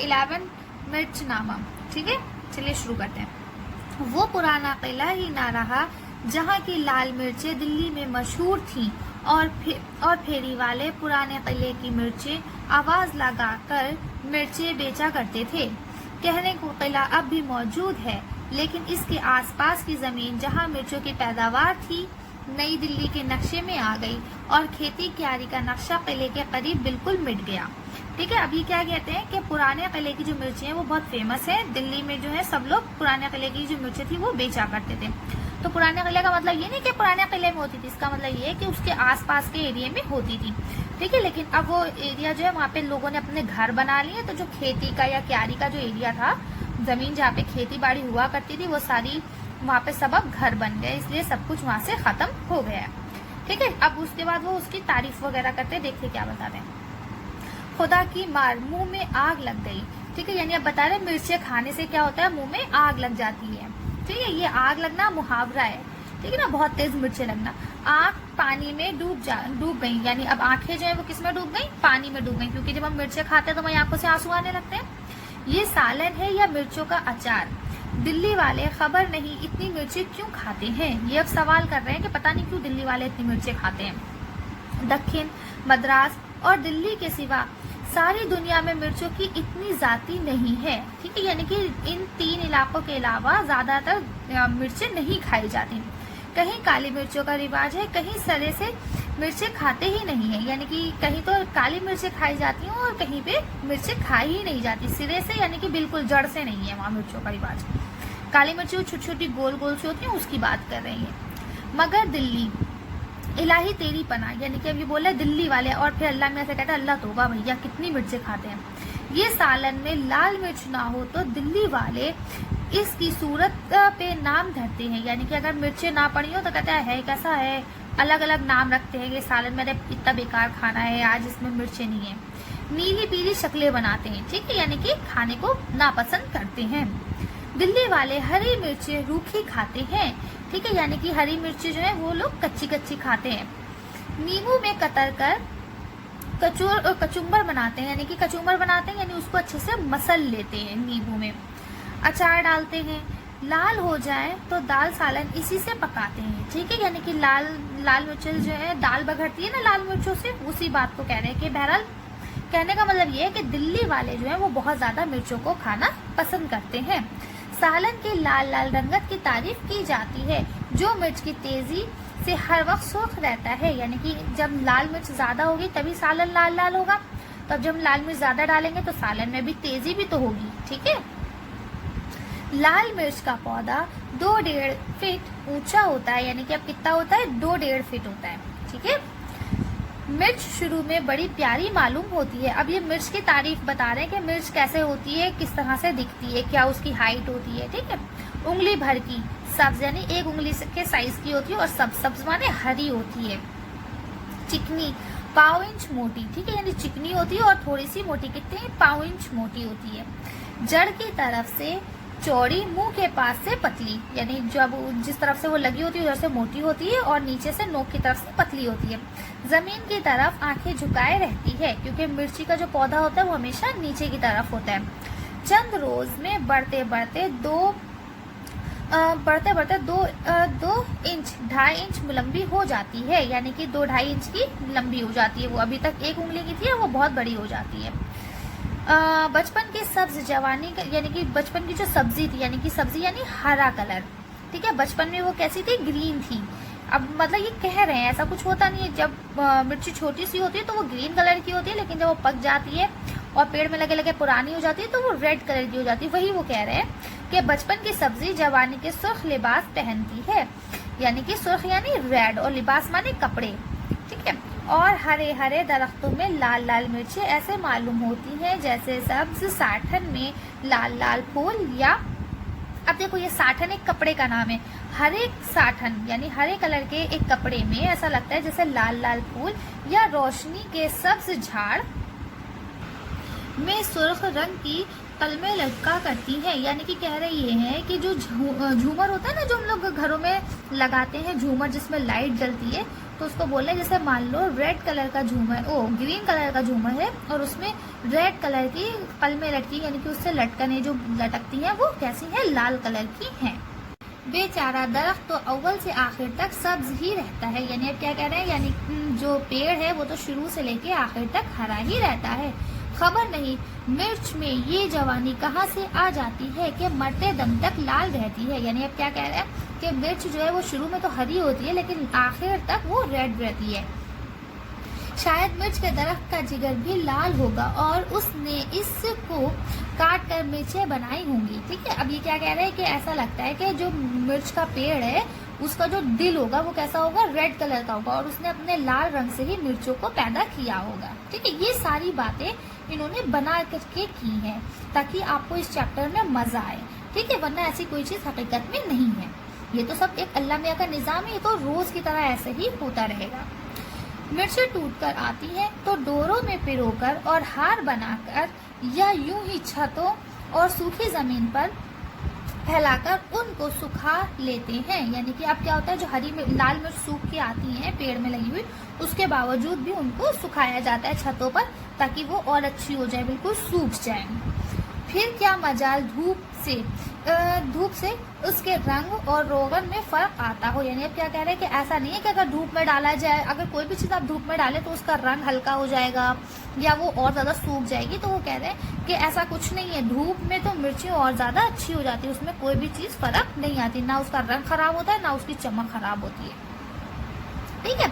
11 मिर्चनामा। ठीक है, चलिए शुरू करते हैं। वो पुराना किला ही ना रहा जहाँ की लाल मिर्चें दिल्ली में मशहूर थीं और फेरी वाले पुराने किले की मिर्चें आवाज लगाकर मिर्चें बेचा करते थे। कहने को किला अब भी मौजूद है, लेकिन इसके आसपास की जमीन जहाँ मिर्चों की पैदावार थी नई दिल्ली के नक्शे में आ गई और खेती क्यारी का नक्शा किले के करीब बिल्कुल मिट गया। ठीक है, अभी क्या कहते हैं कि पुराने किले की जो मिर्चें हैं वो बहुत फेमस है दिल्ली में, जो है सब लोग पुराने किले की जो मिर्चें थी वो बेचा करते थे। तो पुराने किले का मतलब ये नहीं कि पुराने किले में होती थी, इसका मतलब ये है कि उसके आसपास के एरिया में होती थी। ठीक है, लेकिन अब वो एरिया जो है वहाँ पे लोगों ने अपने घर बना लिए, तो जो खेती का या क्यारी का जो एरिया था, जमीन जहाँ पे खेती बाड़ी हुआ करती थी, वो सारी वहाँ पे सब अब घर बन गए, इसलिए सब कुछ वहाँ से खत्म हो गया। ठीक है, अब उसके बाद वो उसकी तारीफ वगैरह करते, देखते क्या बताते हैं। खुदा की मार, मुंह में आग लग गई। ठीक है, यानी अब बता रहे मिर्चें खाने से क्या होता है, मुंह में आग लग जाती है। ठीक है, ये आग लगना मुहावरा है। ठीक है ना, बहुत तेज मिर्चें लगना। आंख पानी में डूब गई, यानी अब आंखें जो है वो किस में डूब गई, पानी में डूब गई, क्योंकि जब हम मिर्चें खाते हैं तो हमारी आंखों से आंसू आने लगते हैं। ये सालन है या मिर्चों का अचार, दिल्ली वाले खबर नहीं इतनी मिर्चें क्यों खाते हैं। ये अब सवाल कर रहे हैं कि पता नहीं क्यों दिल्ली वाले इतनी मिर्चें खाते हैं। दक्षिण मद्रास और दिल्ली के सिवा सारी दुनिया में मिर्चों की इतनी जाति नहीं है। ठीक है, यानी कि इन 3 इलाकों के अलावा ज्यादातर मिर्चें नहीं खाई जाती। कहीं काली मिर्चों का रिवाज है, कहीं सरे से मिर्चें खाते ही नहीं है, यानी कि कहीं तो काली मिर्चें खाई जाती हैं और कहीं पे मिर्चें खाई ही नहीं जाती सिरे से, यानी कि बिल्कुल जड़ से नहीं है वहाँ मिर्चों का रिवाज। काली मिर्ची छोटी छोटी गोल गोल सी होती है, उसकी बात कर रही है। मगर दिल्ली इलाही तेरी पना, यानी कि अब ये बोला दिल्ली वाले, और फिर अल्लाह में ऐसे कहता है अल्लाह तोबा भैया कितनी मिर्चें खाते हैं। ये सालन में लाल मिर्च ना हो तो दिल्ली वाले इसकी सूरत पे नाम धरते हैं, यानी कि अगर मिर्चें ना पड़ी हो तो कहता है कैसा है, अलग अलग नाम रखते हैं कि सालन में इतना बेकार खाना है, आज इसमें मिर्चें नहीं है। नीली पीली शक्लें बनाते हैं। ठीक है, यानी कि खाने को नापसंद करते हैं। दिल्ली वाले हरी मिर्चें रूखी खाते हैं। ठीक है, यानी कि हरी मिर्ची जो है वो लोग कच्ची कच्ची खाते हैं। नींबू में कतर कर कचुम्बर बनाते हैं, यानी कि कचुम्बर बनाते हैं, यानी उसको अच्छे से मसल लेते हैं नींबू में। अचार डालते हैं। लाल हो जाए तो दाल सालन इसी से पकाते हैं। ठीक है, यानी कि लाल मिर्चें जो है दाल बघरती है ना लाल मिर्चों से, उसी बात को कह रहे हैं कि बहरहाल कहने का मतलब ये है कि दिल्ली वाले जो है वो बहुत ज्यादा मिर्चों को खाना पसंद करते हैं। सालन के लाल लाल रंगत की तारीफ की जाती है, जो मिर्च की तेजी से हर वक्त सुर्ख रहता है, यानी कि जब लाल मिर्च ज्यादा होगी तभी सालन लाल लाल होगा, तब जब हम लाल मिर्च ज्यादा डालेंगे तो सालन में भी तेजी भी तो होगी। ठीक है, लाल मिर्च का पौधा 2-1.5 फीट ऊंचा होता है, यानी कि अब कितना होता है, 2-1.5 फीट होता है। ठीक है, मिर्च शुरू में बड़ी प्यारी मालूम होती है। अब ये मिर्च की तारीफ बता रहे हैं कि मिर्च कैसे होती है, किस तरह से दिखती है, क्या उसकी हाइट होती है। ठीक है, उंगली भर की सब्ज, यानी 1 उंगली के साइज की होती है, और सब्ज माने हरी होती है। चिकनी 1.5 इंच मोटी। ठीक है, यानी चिकनी होती है और थोड़ी सी मोटी, कितनी 1.5 इंच मोटी होती है। जड़ की तरफ से चौड़ी, मुंह के पास से पतली, यानी जब जिस तरफ से वो लगी होती है उधर से मोटी होती है और नीचे से नोक की तरफ से पतली होती है। जमीन की तरफ आंखें झुकाए रहती है, क्योंकि मिर्ची का जो पौधा होता है वो हमेशा नीचे की तरफ होता है। चंद रोज में बढ़ते बढ़ते 2 इंच 2.5 इंच लंबी हो जाती है, यानी कि 2-2.5 इंच की लंबी हो जाती है। वो अभी तक 1 उंगली की थी, वो बहुत बड़ी हो जाती है। बचपन की सब्ज जवानी, यानी कि बचपन की जो सब्जी थी, यानी कि सब्जी यानी हरा कलर। ठीक है, बचपन में वो कैसी थी, ग्रीन थी। अब मतलब ये कह रहे हैं, ऐसा कुछ होता नहीं है, जब मिर्ची छोटी सी होती है तो वो ग्रीन कलर की होती है, लेकिन जब वो पक जाती है और पेड़ में लगे लगे पुरानी हो जाती है तो वो रेड कलर की हो जाती है। वही वो कह रहे हैं कि बचपन की सब्जी जवानी के सुर्ख लिबास पहनती है, यानी कि सुर्ख यानी रेड और लिबास माने कपड़े। ठीक है, और हरे हरे दरख्तों में लाल लाल मिर्चें ऐसे मालूम होती हैं जैसे सब्ज साठन में लाल लाल फूल। या अब देखो, ये साठन एक कपड़े का नाम है। हरे साठन यानी हरे कलर के एक कपड़े में ऐसा लगता है जैसे लाल लाल फूल, या रोशनी के सब्ज झाड़ में सुर्ख रंग की कलमें लटका करती है, यानी कि कह रहे ये है कि जो झूमर होता है ना, जो हम लोग घरों में लगाते हैं झूमर जिसमें लाइट जलती है, तो उसको बोल रहे जैसे मान लो रेड कलर का झूमर, ग्रीन कलर का झूमर है और उसमें रेड कलर की कलमें लटकी, यानी कि उससे लटकने जो लटकती हैं वो कैसी हैं, लाल कलर की हैं। बेचारा दरख्त तो अव्वल से आखिर तक सब्ज ही रहता है, यानी अब क्या कह रहे हैं, यानी जो पेड़ है वो तो शुरू से लेके आखिर तक हरा ही रहता है। खबर नहीं मिर्च में ये जवानी कहाँ से आ जाती है कि मरते दम तक लाल रहती है, यानी अब क्या कह रहे हैं कि मिर्च जो है वो शुरू में तो हरी होती है लेकिन आखिर तक वो रेड रहती है। शायद मिर्च के दरख्त का जिगर भी लाल होगा और उसने इसको काट कर मिर्चें बनाई होंगी। ठीक है, अब ये क्या कह रहे हैं कि ऐसा लगता है कि जो मिर्च का पेड़ है उसका जो दिल होगा वो कैसा होगा, रेड कलर का होगा और उसने अपने लाल रंग से ही मिर्चों को पैदा किया होगा। ठीक है, ये सारी बातें इन्होंने बना करके की है ताकि आपको इस चैप्टर में मजा आए। ठीक है, वरना ऐसी कोई चीज हकीकत में नहीं है, ये तो सब एक अल्लाह मियां का निजाम है, ये तो रोज की तरह ऐसे ही होता रहेगा। मिर्चें टूटकर आती हैं तो डोरों में पिरोकर और हार बनाकर या यूं ही छतों और सूखी जमीन पर फैलाकर उनको सुखा लेते हैं, यानी कि अब क्या होता है, जो लाल मिर्च सूख के आती हैं पेड़ में लगी हुई, उसके बावजूद भी उनको सुखाया जाता है छतों पर ताकि वो और अच्छी हो जाए, बिल्कुल सूख जाए। फिर क्या मजाल धूप से उसके रंग और रोगन में फर्क आता हो, यानी अब क्या कह रहे हैं कि ऐसा नहीं है कि अगर धूप में डाला जाए, अगर कोई भी चीज आप धूप में डालें तो उसका रंग हल्का हो जाएगा या वो और ज्यादा सूख जाएगी, तो वो कह रहे हैं कि ऐसा कुछ नहीं है, धूप में तो मिर्ची और ज्यादा अच्छी हो जाती है, उसमें कोई भी चीज फर्क नहीं आती, ना उसका रंग खराब होता है ना उसकी चमक खराब होती है। ठीक है,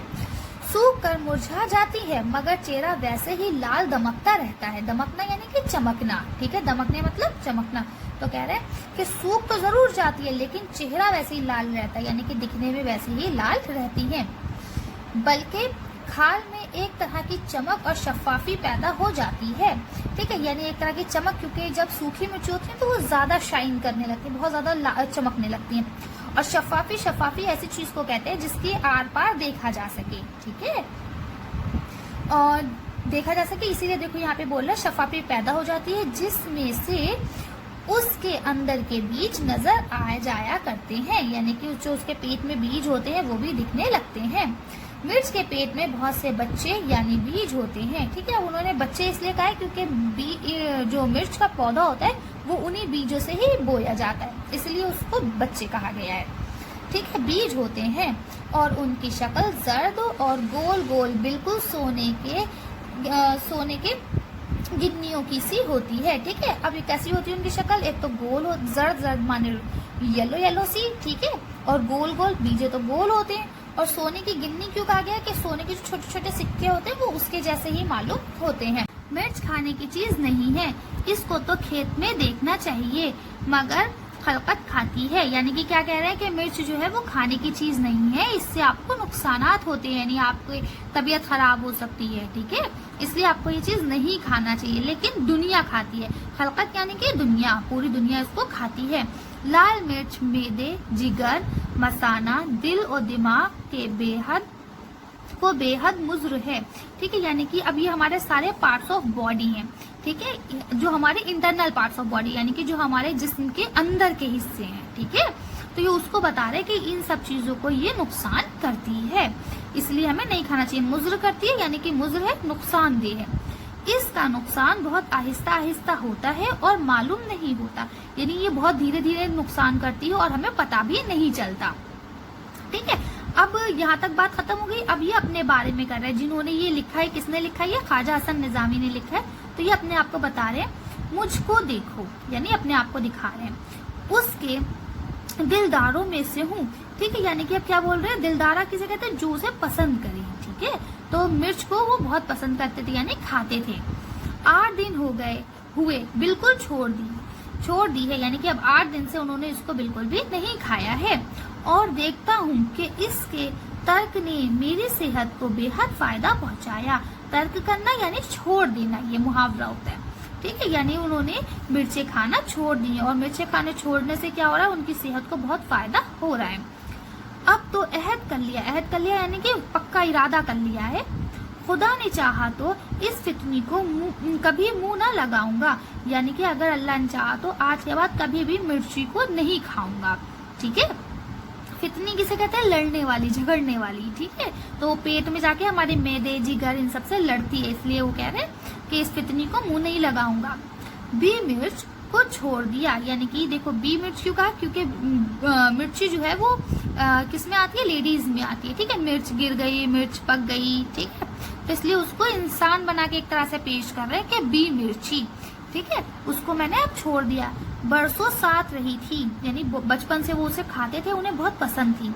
सूख कर मुरझा जाती है मगर चेहरा वैसे ही लाल दमकता रहता है। दमकना यानी कि चमकना, ठीक है, दमकने मतलब चमकना। तो कह रहे हैं कि सूख तो जरूर जाती है लेकिन चेहरा वैसे ही लाल रहता है, यानी कि दिखने में वैसे ही लाल रहती है, बल्कि खाल में एक तरह की चमक और शफाफी पैदा हो जाती है। ठीक है, यानी एक तरह की चमक, क्योंकि जब सूखी मिर्ची होती है तो वो ज्यादा शाइन करने लगती है, बहुत ज्यादा चमकने लगती है। और शफाफी ऐसी चीज को कहते हैं जिसकी आर पार देखा जा सके। ठीक है, और देखा जा सके, इसीलिए देखो यहाँ पे बोल रहा है शफाफी पैदा हो जाती है जिसमें से उसके अंदर के बीज नजर आ जाया करते हैं, यानी कि जो उसके पेट में बीज होते हैं वो भी दिखने लगते हैं। मिर्च के पेट में बहुत से बच्चे यानी बीज होते हैं। ठीक है, उन्होंने बच्चे इसलिए कहा है क्योंकि जो मिर्च का पौधा होता है वो उन्हीं बीजों से ही बोया जाता है, इसलिए उसको बच्चे कहा गया है। ठीक है, बीज होते हैं और उनकी शक्ल जर्द और गोल गोल बिल्कुल सोने के गिन्नियों की सी होती है। ठीक है, अब ये कैसी होती है उनकी शक्ल, एक तो गोल हो, जर्द माने येलो सी, ठीक है, और गोल गोल, बीजे तो गोल होते हैं। और सोने की गिन्नी क्यों कहा गया कि सोने के जो छोटे छोटे सिक्के होते हैं वो उसके जैसे ही मालूम होते हैं। मिर्च खाने की चीज नहीं है, इसको तो खेत में देखना चाहिए मगर खलकत खाती है, यानी कि क्या कह रहे हैं कि मिर्च जो है वो खाने की चीज नहीं है, इससे आपको नुकसानात होते हैं, यानी आपकी तबीयत खराब हो सकती है। ठीक है, इसलिए आपको ये चीज नहीं खाना चाहिए, लेकिन दुनिया खाती है। खलकत यानी कि दुनिया, पूरी दुनिया इसको खाती है। लाल मिर्च मेदे, जिगर, मसाना, दिल और दिमाग के बेहद मुज़र है। ठीक है, यानी कि अब ये हमारे सारे पार्ट्स ऑफ बॉडी हैं। ठीक है, जो हमारे इंटरनल पार्ट्स ऑफ बॉडी यानी कि जो हमारे जिस्म के अंदर के हिस्से हैं। ठीक है, तो ये उसको बता रहे कि इन सब चीजों को ये नुकसान करती है, इसलिए हमें नहीं खाना चाहिए। मुज़र करती है यानी कि मुज़र है, नुकसानदेह है। इसका नुकसान बहुत आहिस्ता आहिस्ता होता है और मालूम नहीं होता, यानी ये बहुत धीरे धीरे नुकसान करती है और हमें पता भी नहीं चलता। ठीक है, अब यहाँ तक बात खत्म हो गई। अब ये अपने बारे में कर रहे हैं, जिन्होंने ये लिखा है, किसने लिखा है, ये ख्वाजा हसन निजामी ने लिखा है। तो ये अपने आप को बता रहे हैं, मुझको देखो, यानी अपने आप को दिखा रहे हैं, उसके दिलदारों में से हूँ। ठीक है, यानी कि अब क्या बोल रहे हैं, दिलदारा किसे कहते हैं, जो उसे पसंद करे। ठीक है, तो मिर्च को वो बहुत पसंद करते थे, यानी खाते थे। 8 दिन हुए बिल्कुल छोड़ दी है, यानी कि अब 8 दिन से उन्होंने इसको बिल्कुल भी नहीं खाया है। और देखता हूँ कि इसके तर्क ने मेरी सेहत को बेहद फायदा पहुंचाया। तर्क करना यानी छोड़ देना, ये मुहावरा होता है। ठीक है, यानी उन्होंने मिर्चें खाना छोड़ दी है और मिर्चें खाने छोड़ने से क्या हो रहा है, उनकी सेहत को बहुत फायदा हो रहा है। अब तो अहद कर लिया यानी कि पक्का इरादा कर लिया है। खुदा ने चाहा तो इस फितनी को कभी मुंह न लगाऊंगा, यानी कि अगर अल्लाह ने चाहा तो आज के बाद कभी भी मिर्ची को नहीं खाऊंगा। ठीक है, फितनी किसे कहते हैं? लड़ने वाली, झगड़ने वाली, ठीक है। तो पेट में जाके हमारे मैदे, जिगर इन सब से लड़ती है, इसलिए वो कह रहे हैं कि इस फितनी को मुंह नहीं लगाऊंगा। बी मिर्च को छोड़ दिया, यानी कि देखो बी मिर्च क्यों कहा? क्योंकि मिर्ची जो है वो किस में आती है? लेडीज में आती है, ठीक है। मिर्च गिर गई, मिर्च पक गई, ठीक है। तो इसलिए उसको इंसान बना के एक तरह से पेश कर रहे हैं कि बी मिर्ची, ठीक है। उसको मैंने अब छोड़ दिया। बरसों साथ रही थी, यानी बचपन से वो उसे खाते थे, उन्हें बहुत पसंद थी।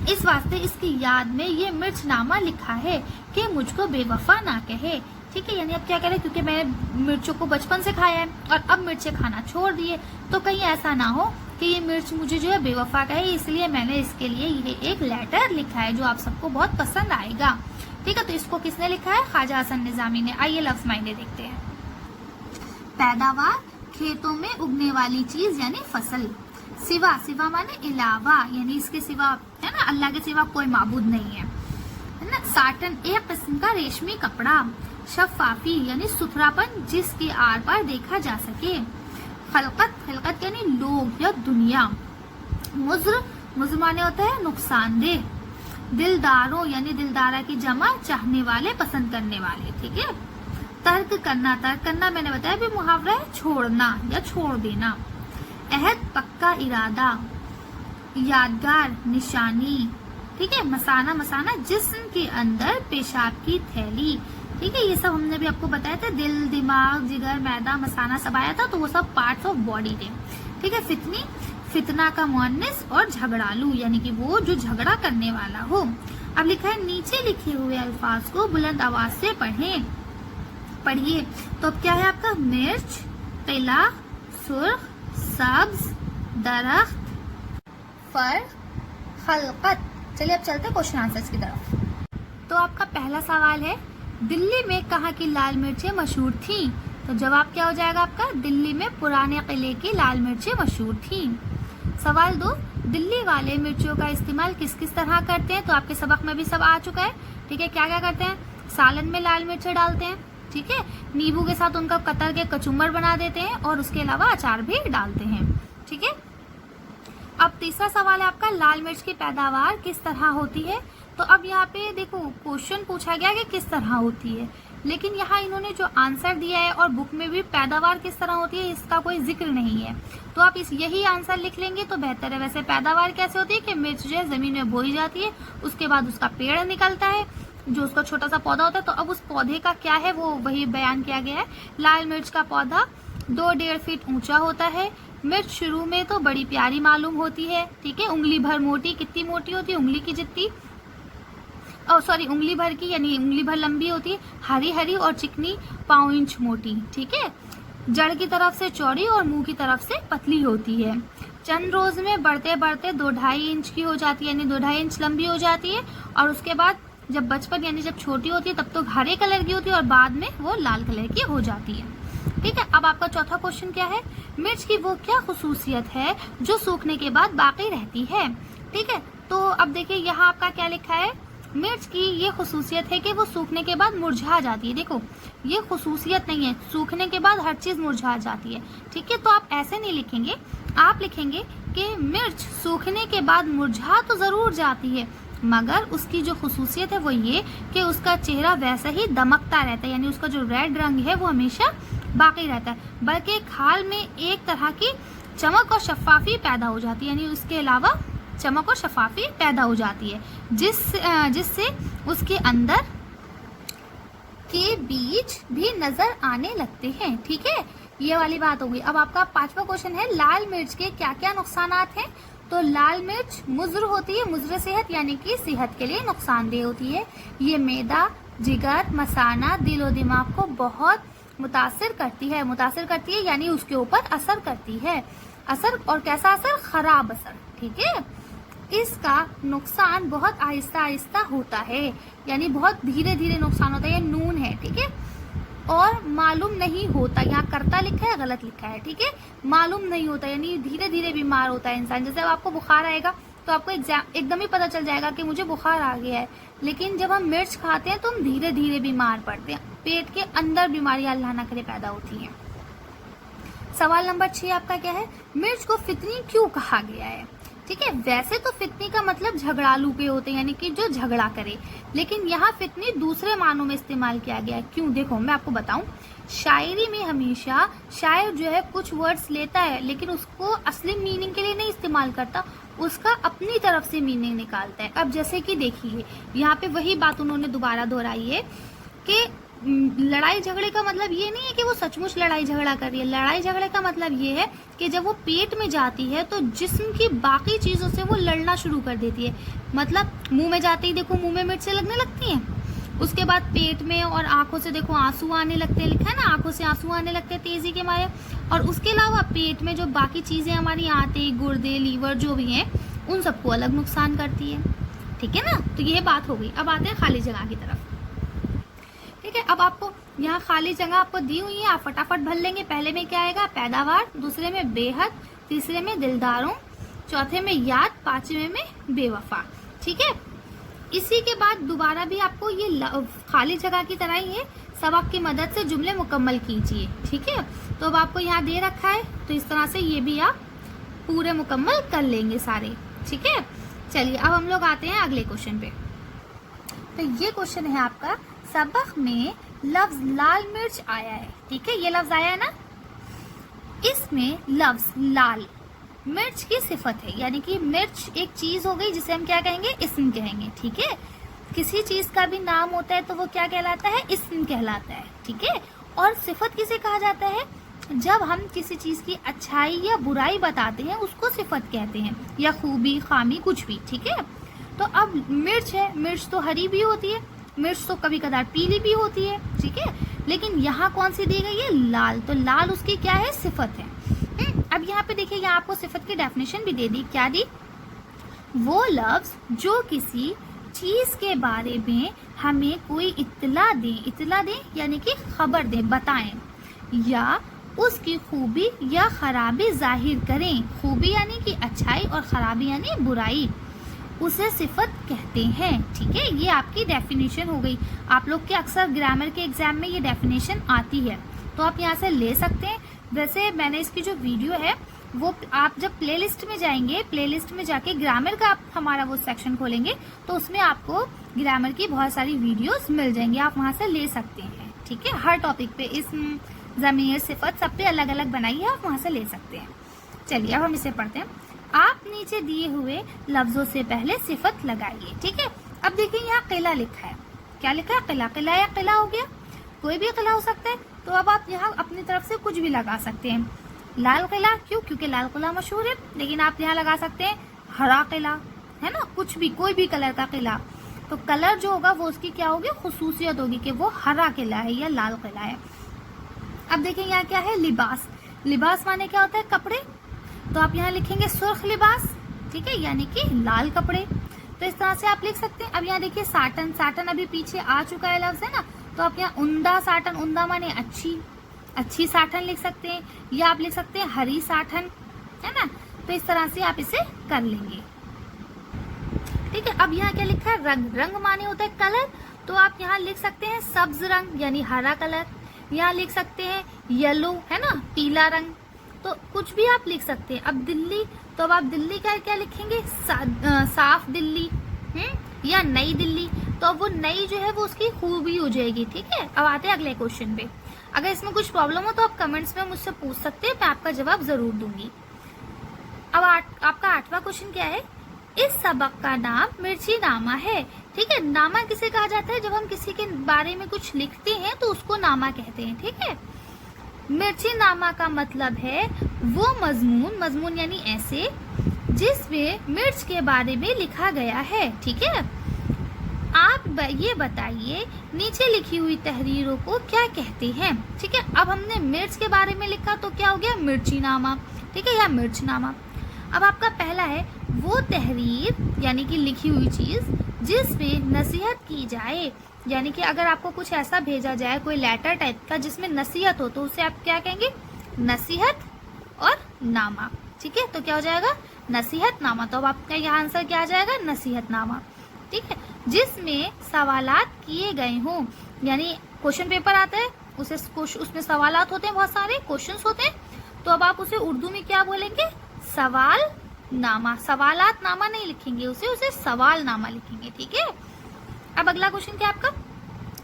इस वास्ते इसकी याद में ये मिर्चनामा लिखा है कि मुझको बेवफा ना कहे, ठीक है। यानी अब क्या करें, क्योंकि मैंने मिर्चों को बचपन से खाया है और अब मिर्चें खाना छोड़ दिए, तो कहीं ऐसा ना हो कि ये मिर्च मुझे जो है बेवफा कहे, इसलिए मैंने इसके लिए ये एक लेटर लिखा है जो आप सबको बहुत पसंद आएगा, ठीक है। तो इसको किसने लिखा है? ख्वाजा हसन निजामी ने। आइए लफ्ज मायने देखते हैं। पैदावार, खेतों में उगने वाली चीज यानी फसल। सिवा, सिवा माने अलावा, यानी इसके सिवा, है ना, अल्लाह के सिवा कोई माबूद नहीं है ना। साटन, एक किस्म का रेशमी कपड़ा। शफाफी यानी सुथरापन, जिसके आर पार देखा जा सके। खलकत, खलकत यानी लोग या दुनिया। मुज्र, मुज्र माने होता है नुकसानदेह। दिलदारों यानी दिलदारा की जमा, चाहने वाले, पसंद करने वाले, ठीक है। तर्क करना, तर्क करना मैंने बताया भी मुहावरा है छोड़ना या छोड़ देना। अहद, पक्का इरादा। यादगार, निशानी, ठीक है। मसाना, मसाना जिस्म के अंदर पेशाब की थैली, ठीक है। ये सब हमने भी आपको बताया था, दिल, दिमाग, जिगर, मैदा, मसाना सब आया था, तो वो सब पार्ट्स ऑफ बॉडी थे, ठीक है। फितनी, फितना का मुअन्निस और झगड़ालू, यानी कि वो जो झगड़ा करने वाला हो। अब लिखा है नीचे लिखे हुए अल्फाज को बुलंद आवाज से पढ़ें, पढ़िए। तो अब क्या है आपका? मिर्च, किला, सुर्ख, सब्ज, दरख्त, फर, खलकत। चलिए अब चलते हैं क्वेश्चन आंसर्स की तरफ। तो आपका पहला सवाल है, दिल्ली में कहाँ की लाल मिर्चें मशहूर थीं? तो जवाब क्या हो जाएगा आपका? दिल्ली में पुराने किले की लाल मिर्चें मशहूर थीं। सवाल 2, दिल्ली वाले मिर्चों का इस्तेमाल किस किस तरह करते हैं? तो आपके सबक में भी सब आ चुका है, ठीक है। क्या क्या करते हैं? सालन में लाल मिर्चें डालते हैं, ठीक है। नींबू के साथ उनका कतर के कचुम्बर बना देते हैं और उसके अलावा अचार भी डालते हैं, ठीक है। अब तीसरा सवाल है आपका, लाल मिर्च की पैदावार किस तरह होती है? तो अब यहाँ पे देखो क्वेश्चन पूछा गया कि किस तरह होती है, लेकिन यहाँ इन्होंने जो आंसर दिया है और बुक में भी पैदावार किस तरह होती है इसका कोई जिक्र नहीं है, तो आप यही आंसर लिख लेंगे तो बेहतर है। वैसे पैदावार कैसे होती है कि मिर्च जो है जमीन में बोई जाती है, उसके बाद उसका पेड़ निकलता है जो उसका छोटा सा पौधा होता है। तो अब उस पौधे का क्या है वो वही बयान किया गया है। लाल मिर्च का पौधा 2-1.5 फीट ऊंचा होता है। मिर्च शुरू में तो बड़ी प्यारी मालूम होती है, ठीक है। उंगली भर मोटी, कितनी मोटी होती है? उंगली की जितनी, उंगली भर की यानी उंगली भर लंबी होती है। हरी हरी और चिकनी, 5 इंच मोटी, ठीक है। जड़ की तरफ से चौड़ी और मुंह की तरफ से पतली होती है। चंद रोज में बढ़ते बढ़ते 2-2.5 इंच की हो जाती है, यानी 2-2.5 इंच लंबी हो जाती है। और उसके बाद जब बचपन यानी जब छोटी होती है तब तो हरे कलर की होती है और बाद में वो लाल कलर की हो जाती है, ठीक है। अब आपका चौथा क्वेश्चन क्या है? मिर्च की वो क्या खुसूसियत है जो सूखने के बाद बाकी रहती है, ठीक है। तो अब देखिए यहाँ आपका क्या लिखा है, मिर्च की ये खुसूसियत है कि वो सूखने के बाद मुरझा जाती है। देखो ये खुसूसियत नहीं है, सूखने के बाद हर चीज मुरझा जाती है, ठीक है। तो आप ऐसे नहीं लिखेंगे, आप लिखेंगे कि मिर्च सूखने के बाद मुरझा तो जरूर जाती है मगर उसकी जो खुसूसियत है वो ये कि उसका चेहरा वैसा ही दमकता रहता है, यानी उसका जो रेड रंग है वो हमेशा बाकी रहता है, बल्कि खाल में एक तरह की चमक और शफाफी पैदा हो जाती है, यानी उसके अलावा चमक और शफाफी पैदा हो जाती है जिससे उसके अंदर के बीज भी नजर आने लगते हैं, ठीक है। ये वाली बात हो गई। अब आपका पांचवा क्वेश्चन है, लाल मिर्च के क्या क्या नुकसानात हैं? तो लाल मिर्च मुज़र होती है, मुज़र सेहत यानी कि सेहत के लिए नुकसानदेह होती है। ये मैदा, जिगर, मसाना, दिल और दिमाग को बहुत मुतासिर करती है यानी उसके ऊपर असर करती है। असर और कैसा असर? खराब असर, ठीक है। इसका नुकसान बहुत आहिस्ता आहिस्ता होता है, यानी बहुत धीरे धीरे नुकसान होता है। ये नून है, ठीक है। और मालूम नहीं होता, यहाँ करता लिखा है गलत लिखा है, ठीक है। मालूम नहीं होता यानी धीरे धीरे बीमार होता है इंसान। जैसे अब आपको बुखार आएगा तो आपको एकदम ही पता चल जाएगा कि मुझे बुखार आ गया है, लेकिन जब हम मिर्च खाते हैं तो हम धीरे धीरे बीमार पड़ते हैं, पेट के अंदर बीमारियां अल्लाह ना करे पैदा होती हैं। सवाल नंबर 6 आपका क्या है? मिर्च को फितनी क्यों कहा गया है? ठीक है। वैसे तो फितनी का मतलब झगड़ालू के होते हैं, यानी कि जो झगड़ा करे, लेकिन यहाँ फितनी दूसरे मानों में इस्तेमाल किया गया है। क्यों? देखो मैं आपको बताऊं, शायरी में हमेशा शायर जो है कुछ वर्ड्स लेता है लेकिन उसको असली मीनिंग के लिए नहीं इस्तेमाल करता, उसका अपनी तरफ से मीनिंग निकालता है। अब जैसे कि देखिए यहाँ पे वही बात उन्होंने दोबारा दोहराई है कि लड़ाई झगड़े का मतलब ये नहीं है कि वो सचमुच लड़ाई झगड़ा कर रही है। लड़ाई झगड़े का मतलब ये है कि जब वो पेट में जाती है तो जिस्म की बाकी चीजों से वो लड़ना शुरू कर देती है। मतलब मुंह में जाते ही देखो मुंह में मिर्चें लगने लगती हैं, उसके बाद पेट में और आंखों से देखो आंसू आने लगते हैं, लिखा है ना, आंखों से आंसू आने लगते हैं तेजी के मारे। और उसके अलावा पेट में जो बाकी चीजें हमारी आंतें, गुर्दे, लीवर जो भी हैं, उन सबको अलग नुकसान करती है। ठीक है ना, तो ये बात हो गई। अब आते हैं खाली जगह की तरफ। ठीक है, अब आपको यहाँ खाली जगह आपको दी हुई है, आप फटाफट भर लेंगे। पहले में क्या आएगा? पैदावार, दूसरे में बेहद, तीसरे में दिलदारों, चौथे में याद, पांचवे में बेवफा। ठीक है, इसी के बाद दोबारा भी आपको ये खाली जगह की तरह ही है, सबक की मदद से जुमले मुकम्मल कीजिए। ठीक है, तो अब आपको यहाँ दे रखा है, तो इस तरह से ये भी आप पूरे मुकम्मल कर लेंगे सारे। ठीक है, चलिए अब हम लोग आते हैं अगले क्वेश्चन पे। तो ये क्वेश्चन है आपका, सबक में लफ्ज लाल मिर्च आया है। ठीक है, ये लफ्ज आया है ना, इसमें लफ्ज लाल मिर्च की सिफत है, यानी कि मिर्च एक चीज हो गई जिसे हम क्या कहेंगे? इस्म कहेंगे। ठीक है, किसी चीज का भी नाम होता है तो वो क्या कहलाता है? इस्म कहलाता है। ठीक है, और सिफत किसे कहा जाता है? जब हम किसी चीज की अच्छाई या बुराई बताते हैं उसको सिफत कहते हैं, या खूबी, खामी, कुछ भी। ठीक है, तो अब मिर्च है, मिर्च तो हरी भी होती है, मिर्च तो कभी कदार पीली भी होती है। ठीक है, लेकिन यहाँ कौन सी दी गई है? लाल। तो लाल उसकी क्या है? सिफत है। अब यहाँ पे देखिए, यहाँ आपको सिफत की डेफिनेशन भी दे दी। क्या दी? वो लफ्ज जो किसी चीज के बारे में हमें कोई इत्तला दे यानी कि खबर दे, बताएं, या उसकी खूबी या खराबी जाहिर करें। खूबी यानी कि अच्छाई और खराबी यानी बुराई, उसे सिफत कहते हैं। ठीक है, ये आपकी डेफिनेशन हो गई। आप लोग के अक्सर ग्रामर के एग्जाम में ये डेफिनेशन आती है, तो आप यहाँ से ले सकते हैं। वैसे मैंने इसकी जो वीडियो है वो आप जब प्लेलिस्ट में जाएंगे, प्लेलिस्ट में जाके ग्रामर का आप हमारा वो सेक्शन खोलेंगे तो उसमें आपको ग्रामर की बहुत सारी वीडियोस मिल जाएंगी, आप वहां से ले सकते हैं। ठीक है, हर टॉपिक पे इस्म, ज़मीर, सिफत सब पे अलग अलग बनाई है, आप वहां से ले सकते हैं। चलिए अब हम इसे पढ़ते हैं। आप नीचे दिए हुए लफ्जों से पहले सिफत लगाइए। ठीक है, अब देखिए यहाँ किला लिखा है। क्या लिखा है? किला। किला या किला हो गया, कोई भी किला हो सकता है। तो अब आप यहाँ अपनी तरफ से कुछ भी लगा सकते हैं। लाल किला, क्यों? क्योंकि लाल किला मशहूर है, लेकिन आप यहाँ लगा सकते हैं हरा किला, है ना, कुछ भी, कोई भी कलर का किला। तो कलर जो होगा वो उसकी क्या होगी? खुसूसियत होगी कि वो हरा किला है या लाल किला है। अब देखिए यहाँ क्या है? लिबास। लिबास माने क्या होता है? कपड़े। तो आप यहाँ लिखेंगे सुर्ख लिबास। ठीक है, यानी कि लाल कपड़े। तो इस तरह से आप लिख सकते हैं। अब यहाँ देखिए साटन। साटन अभी पीछे आ चुका है लफ्ज, है ना, तो आप यहाँ उम्दा साटन, उम्दा माने अच्छी, अच्छी साटन लिख सकते हैं, या आप लिख सकते हैं हरी साटन, है ना। तो इस तरह से आप इसे कर लेंगे। ठीक है, अब यहाँ क्या लिखा है? रंग। रंग माने होता है कलर, तो आप यहाँ लिख सकते हैं सब्ज रंग यानी हरा कलर, यहाँ लिख सकते हैं येलो, है ना, पीला रंग। तो कुछ भी आप लिख सकते हैं। अब दिल्ली, तो अब आप दिल्ली का क्या लिखेंगे? साफ दिल्ली, या नई दिल्ली। तो अब वो नई जो है वो उसकी खूबी हो जाएगी। ठीक है, अब आते हैं अगले क्वेश्चन पे। अगर इसमें कुछ प्रॉब्लम हो तो आप कमेंट्स में मुझसे पूछ सकते हैं, मैं आपका जवाब जरूर दूंगी। अब आपका 8वां क्वेश्चन क्या है? इस सबक का नाम मिर्ची नामा है। ठीक है, नामा किसे कहा जाता है? जब हम किसी के बारे में कुछ लिखते हैं तो उसको नामा कहते हैं। ठीक है, मिर्ची नामा का मतलब है वो मजमून, मजमून यानी ऐसे, जिसमें मिर्च के बारे में लिखा गया है। ठीक है, आप ये बताइए नीचे लिखी हुई तहरीरों को क्या कहते हैं। ठीक है, अब हमने मिर्च के बारे में लिखा तो क्या हो गया? मिर्ची नामा। ठीक है, या मिर्च नामा। अब आपका पहला है वो तहरीर यानी कि लिखी हुई चीज जिसमें नसीहत की जाए, यानी कि अगर आपको कुछ ऐसा भेजा जाए, कोई लेटर टाइप का जिसमें नसीहत हो, तो उसे आप क्या कहेंगे? नसीहत और नामा। ठीक है, तो क्या हो जाएगा? नसीहत नामा। तो अब आपका यहाँ आंसर क्या आ जाएगा? नसीहत नामा। ठीक है, जिसमें सवालात किए गए हों, यानी क्वेश्चन पेपर आता है, उसमें सवालात होते हैं, बहुत सारे क्वेश्चंस होते हैं, तो अब आप उसे उर्दू में क्या बोलेंगे? सवाल नामा, सवालात नामा नहीं लिखेंगे उसे सवाल नामा लिखेंगे, ठीक है। अब अगला क्वेश्चन क्या आपका,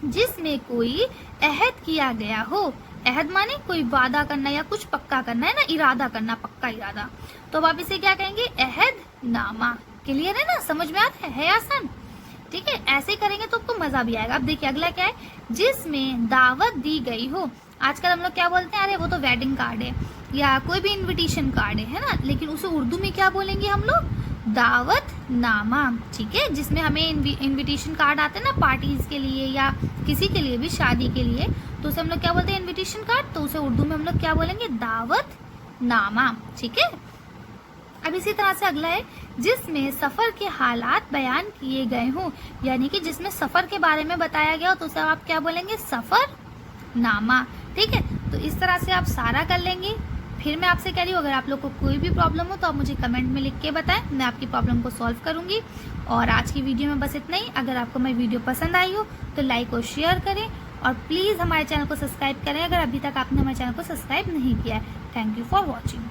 जिसमें कोई अहद किया गया हो, अहद माने कोई वादा करना या कुछ पक्का करना है ना, इरादा करना, पक्का इरादा, तो अब आप इसे क्या कहेंगे, अहद नामा। क्लियर है ना, समझ में आता है आसान, ठीक है। ऐसे करेंगे तो आपको मजा भी आएगा। अब देखिए अगला क्या है, जिसमें दावत दी गई हो। आजकल हम लोग क्या बोलते हैं, अरे वो तो वेडिंग कार्ड है या कोई भी इनविटेशन कार्ड है ना, लेकिन उसे उर्दू में क्या बोलेंगे हम लोग, दावत नामा, ठीक है। जिसमें हमें इनविटेशन कार्ड आते हैं ना पार्टीज के लिए या किसी के लिए भी, शादी के लिए, तो उसे हम लोग क्या बोलते हैं, इनविटेशन कार्ड, तो उसे उर्दू में हम लोग क्या बोलेंगे, दावत नामा, ठीक है। अब इसी तरह से अगला है, जिसमें सफर के हालात बयान किए गए हों, यानी कि जिसमें सफर के बारे में बताया गया हो, तो उसे आप क्या बोलेंगे, सफर नामा, ठीक है। तो इस तरह से आप सारा कर लेंगे। फिर मैं आपसे कह रही हूँ, अगर आप लोग को कोई भी प्रॉब्लम हो तो आप मुझे कमेंट में लिख के बताएं, मैं आपकी प्रॉब्लम को सॉल्व करूंगी। और आज की वीडियो में बस इतना ही। अगर आपको मेरी वीडियो पसंद आई हो तो लाइक और शेयर करें, और प्लीज़ हमारे चैनल को सब्सक्राइब करें अगर अभी तक आपने हमारे चैनल को सब्सक्राइब नहीं किया है। Thank you for watching.